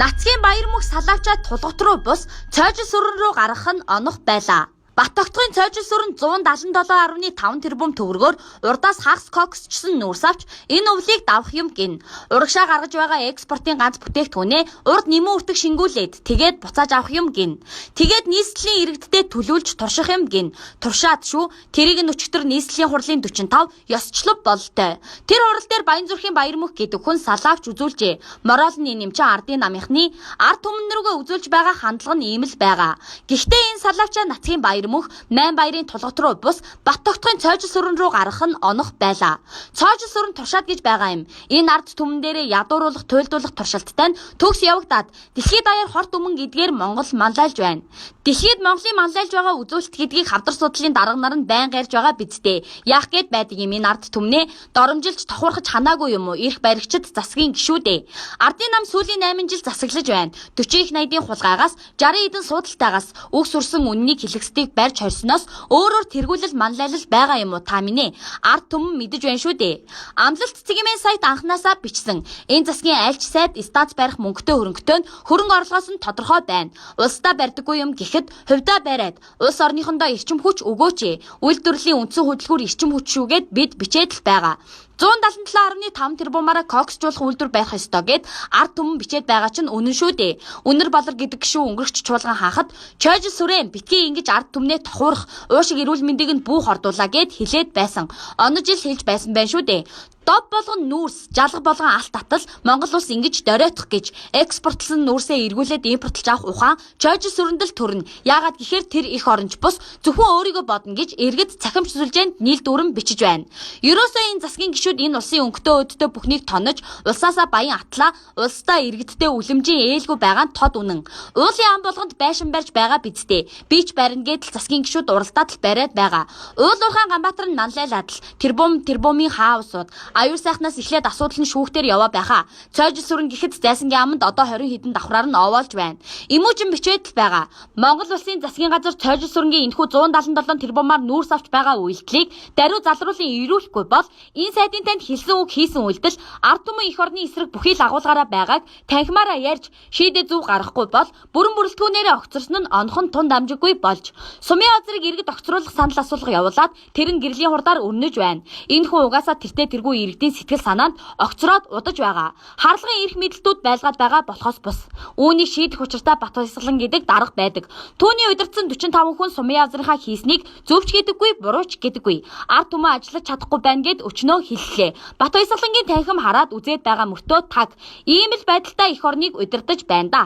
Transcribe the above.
Нацгийн баяр мөх салаавчаа тулгот руу бус цойжил сүрэн рүү гаргах нь онох байлаа. Баттогтгийн цойжил сүрэн 177.5 тэрбум төгрөгөөр урдаас хагас коксчсон нүүрс авч энэ өвлийг давах юм гин. Урагшаа гаргаж байгаа экспортын ганц бүтээгдэхүүнээ урд нэмэн үртэг шингүүлээд тэгээд буцааж авах юм гин. Тэгээд нийслэлийн иргэдтэй төлөвлөж турших юм гин. Туршаад шүү. Тэрийг нь өчтөр нийслэлийн хурлын 45 ёсчлог бололтой. Тэр хурал дээр Баянзүрхийн баяр мөх гэдэг хүн салаавч үзүүлжээ. Моролны нэмчин ардын намынхны ард түмэн рүүгээ үзүүлж байгаа хандлага нь ийм л байгаа. Гэхдээ энэ салаавчаа нацгийн баяр мөх 8 баярын тулгот руу бус Баттогтгийн цойжил сүрэн рүү гаргах нь онох байлаа. Цойжил сүрэн туршаад гэж байгаа юм. Энэ ард түмэн дээрээ ядууруулах, туйлдуулах туршилттай нь төгс явагдаад дэлхийд даяар хорт өмнө гэдгээр Монгол манлайлж байна. Дэлхийд Монголын манлайлж байгаа үзүүлэлт гэдгийг хавдар судлалын дарга нар нь байн гарьж байгаа бидтэй. Яах гээд байдаг юм энэ ард түмнээ доромжилж тохуурхаж ханаагүй юм уу? Ирэх баригчид засгийн гишүүдээ. Ардын нам сүүлийн 8 жил засаглаж байна. 40 их 80-ийн хулгайгаас 60 эдэн суудалтайгаас үг сүрсэн үннийг хэлэхсдгийг барьж хорсноос өөрөөр тэргүүлэл манлайлал байгаа юм уу та минь ард түмэн мэдэж байна шүү дээ. Амлалт цэгийн сайт анханасаа бичсэн. Энэ засгийн альч сайд станц барих мөнгөтэй хөрөнгөтэй нь хөрөнгө орлогоос нь тодорхой байна. Улсдаа барьдаггүй юм гэхэд хувьдаа бариад улс орныхондоо эрчим хүч өгөөч. Үйлдвэрлэлийн үндсэн хөтөлбөр эрчим хүч шүүгээд бид бичээд л байгаа. 177.5 тэрбумаараа коксжуулах үйлдвэр байх ёстой гэд ард түмэн бичээд байгаа чинь үнэн шүү дээ. Үнэр болор гэдэг гişүү өнгөрөгч чуулган хаахад чойжил сүрэн битгий ингэж ард түмнээ тохуурах уушиг эрүүл мэндийг нь бүү хордуулаа гэд хэлээд байсан. Онож ил хэлж байсан байх шүү дээ. Доб болгон нүүрс, жалга болгон алт татал Монгол улс ингэж доройтох гэж экспортлсон нүүрсээ эргүүлээд импортлж авах ухаан чойжил сүрэндэл төрнө. Яагаад гэхээр тэр их оронч бус зөвхөн өөрийгөө бодно гэж иргэд цахимч сүлжээнд нийл дүүрэн бичиж байна. Ерөөсөө энэ засгийн гишүүд энэ улсын өнгөтэй өддөө бүхнийг тонож улсаасаа баян атлаа улсдаа иргэдтэй үлэмжийн ээлгүй байгаа нь тод үнэн. Уулын ам болгонд байшин барьж байгаа бидтэй. Бич барина гэдэл засгийн гишүүд уралдаад л бариад байгаа. Уул уурхайн Ганбаатар нь манлайлаад л тэрбумын хаусууд аюул сайхнаас эхлээд асуудал нь шүүхтэр яваа байхаа. Цойжил сүрэн гэхэд зайсангийн аманд одоо 20 хэдэн давхраар нь овоолж байна. Имүүжин бичээд л байгаа. Монгол улсын засгийн газар цойжил сүрэнгийн энэхүү 177 тэрбумаар нүүрс авч байгаа үйлдэлийг даруй залруулан ирүүлэхгүй бол энэ сайдын танд хэлсэн үг хийсэн үйлдэл ард түмэн их орны эсрэг бүхий л агуулгаараа байгааг танхимаараа ярьж шийдэ зүв гаргахгүй бол бүрэн бүрэлдэхүүнээрээ огцорсон нь онохон тун дамжиггүй болж сумын азрыг иргэд огцруулах санал асуулга явуулаад тэр нь гэрлийн хурдаар өрнөж байна. Энэ хүн угаасаа тэртээ тэргүй иргэдийн сэтгэл санаанд огцроод удаж байгаа. Харлагын эрх мэдэлтүүд байлгаад байгаа болохоос бус. Үүнийг шийдэх учиртай Бат Баясгалан гэдэг дарга байдаг. Түүний удирдсан 45 хүн сумын азрынхаа хийснийг зөвч гэдэггүй, бурууч гэдэггүй. Ард түмэн ажиллаж чадахгүй байна гэд өчнөө хэллээ. Бат Баясгалангийн танхим хараад үзээд байгаа мөртөө таг. Ийм л байдалтай их орныг удирдах байна да.